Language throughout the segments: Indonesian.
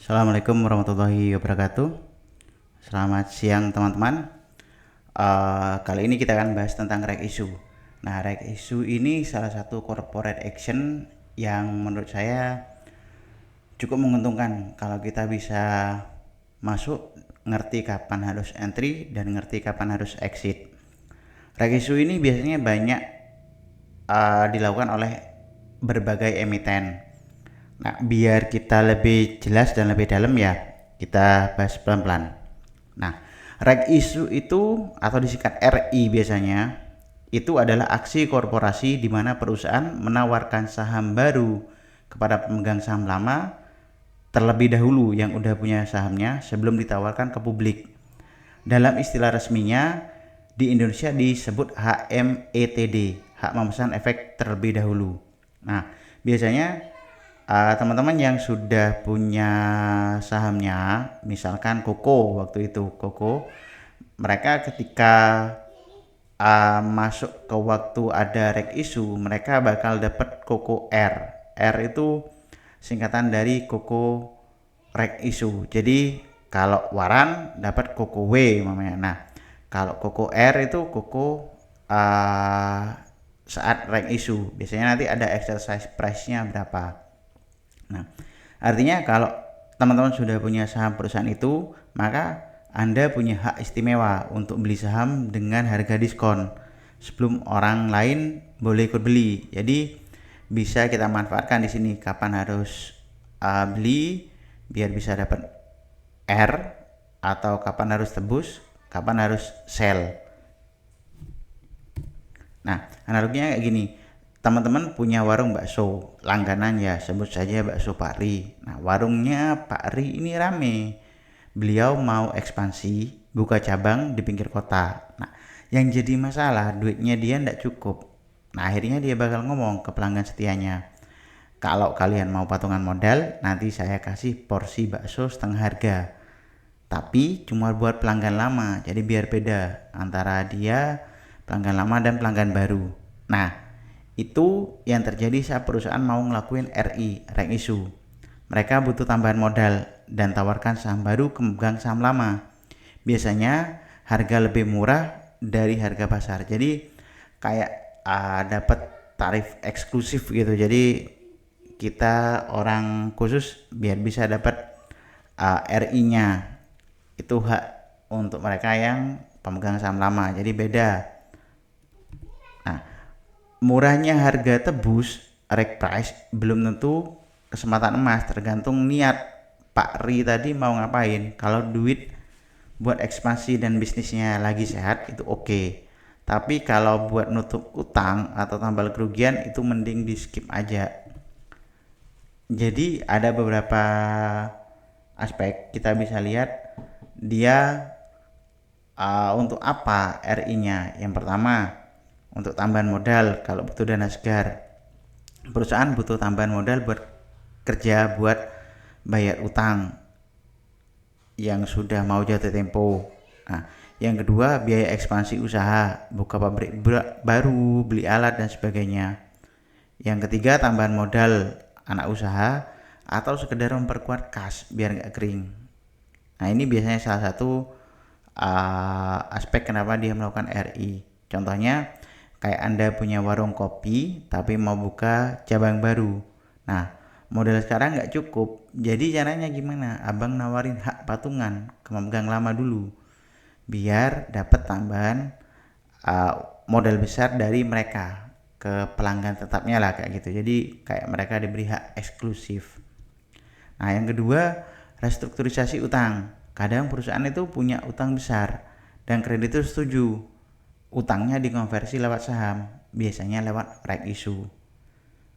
Assalamualaikum warahmatullahi wabarakatuh. Selamat siang teman-teman. Kali ini kita akan bahas tentang reg issue. Nah, reg issue ini salah satu corporate action yang menurut saya cukup menguntungkan kalau kita bisa masuk, ngerti kapan harus entry dan ngerti kapan harus exit. Reg issue ini biasanya banyak dilakukan oleh berbagai emiten. Nah, biar kita lebih jelas dan lebih dalam ya, kita bahas pelan-pelan. Nah, reg issue itu atau disingkat RI biasanya itu adalah aksi korporasi di mana perusahaan menawarkan saham baru kepada pemegang saham lama terlebih dahulu yang udah punya sahamnya sebelum ditawarkan ke publik. Dalam istilah resminya di Indonesia disebut HMETD, hak memesan efek terlebih dahulu. Nah, biasanya teman-teman yang sudah punya sahamnya, misalkan Koko waktu itu, Koko, mereka ketika masuk ke waktu ada reg issue, mereka bakal dapat Koko R. R itu singkatan dari Koko reg issue. Jadi kalau waran dapat Koko W namanya. Nah, kalau Koko R itu Koko saat reg issue. Biasanya nanti ada exercise price-nya berapa. Nah, artinya kalau teman-teman sudah punya saham perusahaan itu, maka Anda punya hak istimewa untuk beli saham dengan harga diskon sebelum orang lain boleh ikut beli. Jadi bisa kita manfaatkan di sini kapan harus beli biar bisa dapat R, atau kapan harus tebus, kapan harus sell. Nah, analoginya kayak gini. Teman-teman punya warung bakso langganan ya, sebut saja bakso Pak Ri. Nah, warungnya Pak Ri ini rame. Beliau mau ekspansi, buka cabang di pinggir kota. Nah, yang jadi masalah duitnya dia ndak cukup. Nah, akhirnya dia bakal ngomong ke pelanggan setianya, kalau kalian mau patungan modal, nanti saya kasih porsi bakso setengah harga. Tapi cuma buat pelanggan lama, jadi biar beda antara dia pelanggan lama dan pelanggan baru. Nah, itu yang terjadi saat perusahaan mau ngelakuin RI, reg issue. Mereka butuh tambahan modal dan tawarkan saham baru ke pemegang saham lama. Biasanya harga lebih murah dari harga pasar. Jadi kayak dapat tarif eksklusif gitu. Jadi kita orang khusus biar bisa dapat RI-nya. Itu hak untuk mereka yang pemegang saham lama. Jadi beda. Nah, murahnya harga tebus reg price belum tentu kesempatan emas, tergantung niat Pak Ri tadi mau ngapain. Kalau duit buat ekspansi dan bisnisnya lagi sehat itu oke. Tapi kalau buat nutup utang atau tambal kerugian itu mending di skip aja. Jadi ada beberapa aspek kita bisa lihat dia untuk apa RI-nya. Yang pertama, untuk tambahan modal kalau butuh dana segar. Perusahaan butuh tambahan modal buat kerja, buat bayar utang yang sudah mau jatuh tempo. Nah, yang kedua biaya ekspansi usaha, buka pabrik baru, beli alat dan sebagainya. Yang ketiga tambahan modal anak usaha atau sekedar memperkuat kas biar nggak kering. Nah, ini biasanya salah satu aspek kenapa dia melakukan RI. Contohnya kayak Anda punya warung kopi tapi mau buka cabang baru. Nah, modal sekarang nggak cukup. Jadi caranya gimana? Abang nawarin hak patungan ke pemegang lama dulu biar dapat tambahan modal besar dari mereka ke pelanggan tetapnya lah kayak gitu. Jadi kayak mereka diberi hak eksklusif. Nah, yang kedua, restrukturisasi utang. Kadang perusahaan itu punya utang besar dan kreditur setuju utangnya dikonversi lewat saham, biasanya lewat reg issue.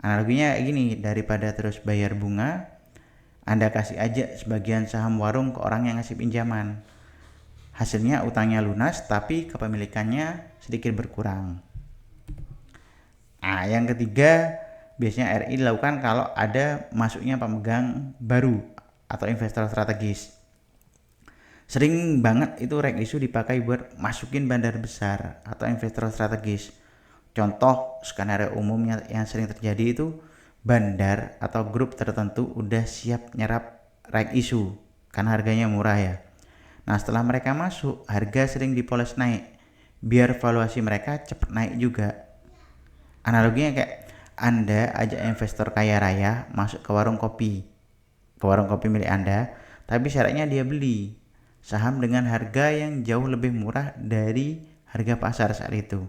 Analoginya gini, daripada terus bayar bunga, Anda kasih aja sebagian saham warung ke orang yang ngasih pinjaman. Hasilnya utangnya lunas tapi kepemilikannya sedikit berkurang. Nah, yang ketiga, biasanya RI dilakukan kalau ada masuknya pemegang baru atau investor strategis. Sering banget itu reg issue dipakai buat masukin bandar besar atau investor strategis. Contoh skenario umumnya yang sering terjadi itu bandar atau grup tertentu udah siap nyerap right issue karena harganya murah ya. Nah setelah mereka masuk, harga sering dipoles naik biar valuasi mereka cepat naik juga. Analoginya kayak Anda ajak investor kaya raya masuk ke warung kopi milik Anda, tapi syaratnya dia beli saham dengan harga yang jauh lebih murah dari harga pasar saat itu.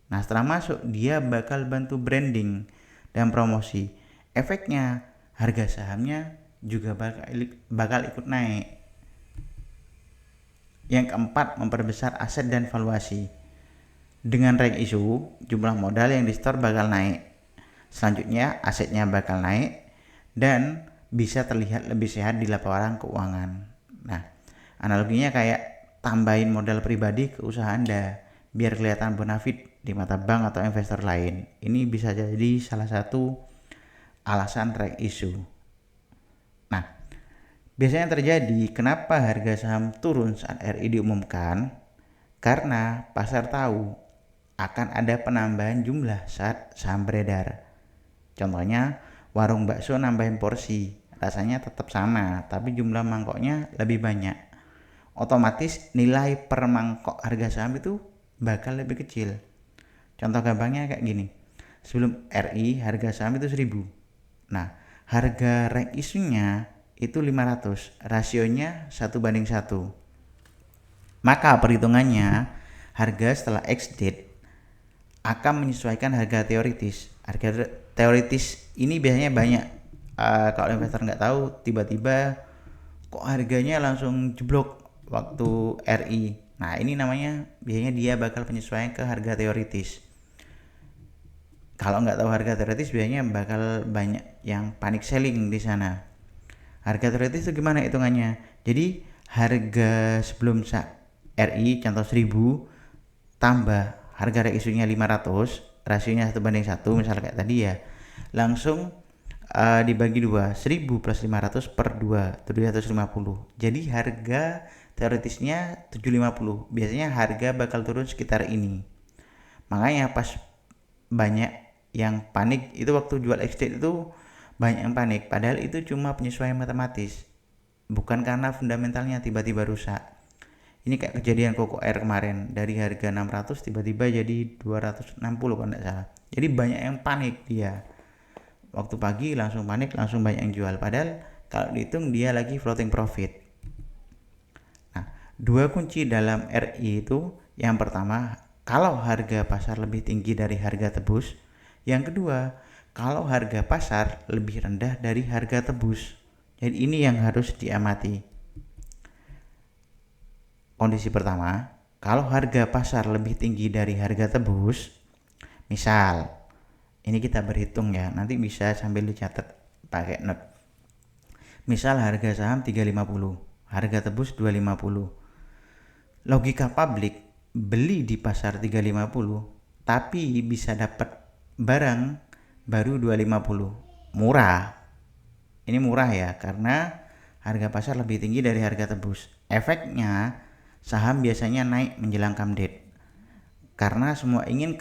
Nah setelah masuk, dia bakal bantu branding dan promosi. Efeknya harga sahamnya juga bakal ikut naik. Yang keempat, memperbesar aset dan valuasi. Dengan right issue, jumlah modal yang di store bakal naik. Selanjutnya, asetnya bakal naik dan bisa terlihat lebih sehat di laporan keuangan. Nah, analoginya kayak tambahin modal pribadi ke usaha Anda biar kelihatan bonafit di mata bank atau investor lain. Ini bisa jadi salah satu alasan right issue. Nah, biasanya terjadi kenapa harga saham turun saat RI diumumkan? Karena pasar tahu akan ada penambahan jumlah saat saham beredar. Contohnya, warung bakso nambahin porsi, rasanya tetap sama, tapi jumlah mangkoknya lebih banyak. Otomatis nilai per mangkok harga saham itu bakal lebih kecil. Contoh gampangnya kayak gini. Sebelum RI harga saham itu 1000. Nah, harga right issue-nya itu 500, rasionya 1:1. Maka perhitungannya harga setelah ex-date akan menyesuaikan harga teoritis. Harga teoritis ini biasanya banyak. Kalau investor nggak tahu, tiba-tiba kok harganya langsung jeblok waktu RI. Nah ini namanya biasanya dia bakal penyesuaian ke harga teoritis. Kalau nggak tahu harga teoritis, biasanya bakal banyak yang panic selling di sana. Harga teoritis itu gimana hitungannya? Jadi harga sebelum RI contoh 1000 tambah harga reisunya 500, rasionya 1:1 misalnya kayak tadi ya, langsung dibagi 2, 1000 plus 500 per 2, 750. Jadi harga teoritisnya 750. Biasanya harga bakal turun sekitar ini. Makanya pas banyak yang panik itu waktu jual ex-date itu, banyak yang panik, padahal itu cuma penyesuaian matematis, bukan karena fundamentalnya tiba-tiba rusak. Ini kayak kejadian Koko Air kemarin, dari harga 600 tiba-tiba jadi 260 kalau tidak salah. Jadi banyak yang panik dia. Waktu pagi langsung panik, langsung banyak yang jual. Padahal kalau dihitung dia lagi floating profit. Nah, dua kunci dalam RI itu, yang pertama, kalau harga pasar lebih tinggi dari harga tebus. Yang kedua, kalau harga pasar lebih rendah dari harga tebus. Jadi ini yang harus diamati. Kondisi pertama, kalau harga pasar lebih tinggi dari harga tebus, misal, ini kita berhitung ya, nanti bisa sambil dicatat pakai note. Misal harga saham 350, harga tebus 250. Logika publik, beli di pasar 350, tapi bisa dapat barang baru 250. Murah. Ini murah ya, karena harga pasar lebih tinggi dari harga tebus. Efeknya, saham biasanya naik menjelang come date karena semua ingin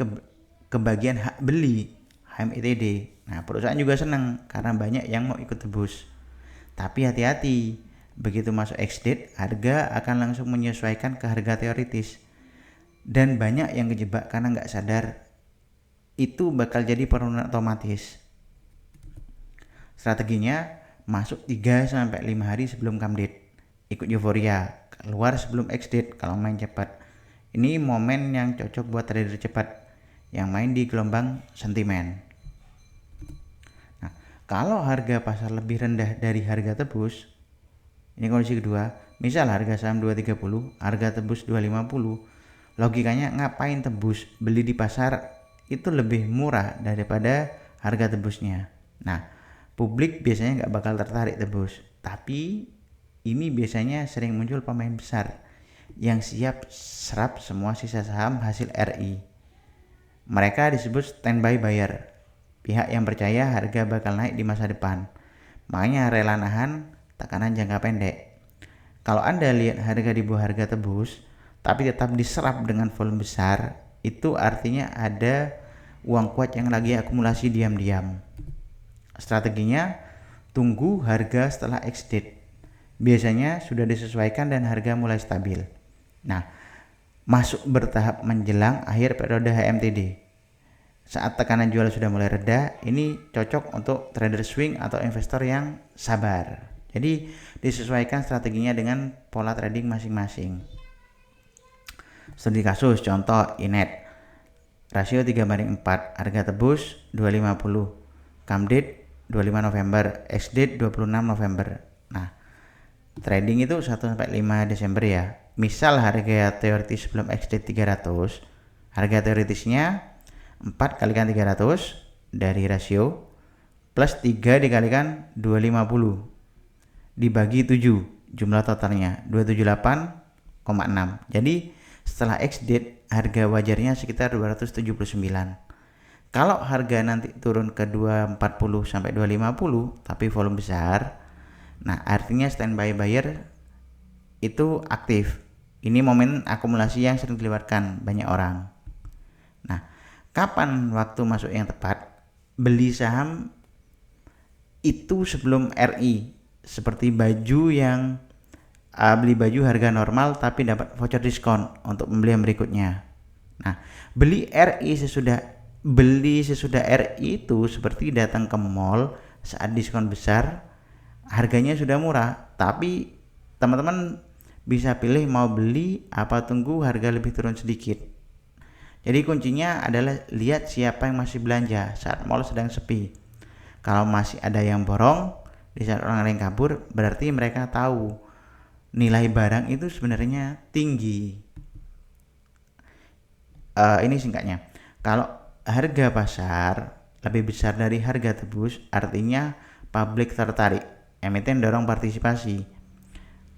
kebagian hak beli HMITD. Nah perusahaan juga senang karena banyak yang mau ikut tebus. Tapi hati-hati, begitu masuk ex-date harga akan langsung menyesuaikan ke harga teoritis, dan banyak yang kejebak karena nggak sadar itu bakal jadi penurunan otomatis. Strateginya, masuk 3-5 hari sebelum come date, ikut euforia, keluar sebelum ex-date kalau main cepat. Ini momen yang cocok buat trader cepat yang main di gelombang sentimen. Nah, kalau harga pasar lebih rendah dari harga tebus, ini kondisi kedua, misal harga saham 230, harga tebus 250, logikanya ngapain tebus, beli di pasar itu lebih murah daripada harga tebusnya. Nah, publik biasanya nggak bakal tertarik tebus, tapi ini biasanya sering muncul pemain besar yang siap serap semua sisa saham hasil RI. Mereka disebut standby buyer, pihak yang percaya harga bakal naik di masa depan, makanya rela nahan tekanan jangka pendek. Kalau Anda lihat harga di bawah harga tebus tapi tetap diserap dengan volume besar, itu artinya ada uang kuat yang lagi akumulasi diam-diam. Strateginya, tunggu harga setelah ex-date. biasanya sudah disesuaikan dan harga mulai stabil. Nah, masuk bertahap menjelang akhir periode HMTD. Saat tekanan jual sudah mulai reda, ini cocok untuk trader swing atau investor yang sabar. Jadi disesuaikan strateginya dengan pola trading masing-masing. Studi kasus contoh Inet, rasio 3/4, harga tebus 250, come date 25 November, ex date 26 November. Nah, trading itu 1 sampai 5 Desember ya. Misal harga teoritis sebelum ex date 300, harga teoritisnya 4 kalikan 300 dari rasio plus 3 dikalikan 250 dibagi 7, jumlah totalnya 278,6. Jadi setelah ex date harga wajarnya sekitar 279. Kalau harga nanti turun ke 240 sampai 250 tapi volume besar, nah artinya standby buyer itu aktif. Ini momen akumulasi yang sering dilewatkan banyak orang. Nah, kapan waktu masuk yang tepat? Beli saham itu sebelum RI, seperti baju yang beli baju harga normal tapi dapat voucher diskon untuk pembelian berikutnya. Nah, beli sesudah RI itu seperti datang ke mall saat diskon besar, harganya sudah murah, tapi teman-teman bisa pilih mau beli apa tunggu harga lebih turun sedikit. Jadi kuncinya adalah lihat siapa yang masih belanja saat mall sedang sepi. Kalau masih ada yang borong di saat orang lain kabur, berarti mereka tahu nilai barang itu sebenarnya tinggi. Ini singkatnya, kalau harga pasar lebih besar dari harga tebus, artinya publik tertarik, emiten dorong partisipasi.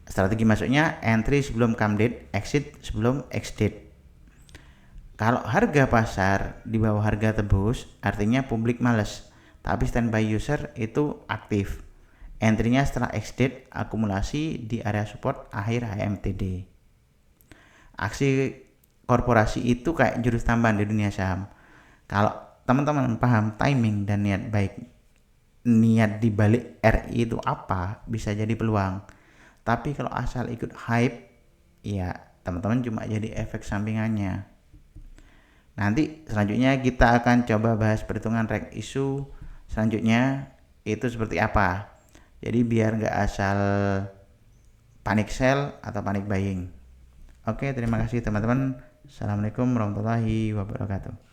Strategi masuknya entry sebelum come date, exit sebelum ex date. Kalau harga pasar di bawah harga tebus, artinya publik males, tapi standby user itu aktif. Entry-nya setelah ex date, akumulasi di area support akhir HMTD. Aksi korporasi itu kayak jurus tambahan di dunia saham. Kalau teman-teman paham timing dan niat baik, niat dibalik RI itu apa, bisa jadi peluang. Tapi kalau asal ikut hype, ya teman-teman cuma jadi efek sampingannya. Nanti selanjutnya kita akan coba bahas perhitungan reg isu selanjutnya itu seperti apa. Jadi biar nggak asal panic sell atau panic buying. Oke, terima kasih teman-teman. Assalamualaikum warahmatullahi wabarakatuh.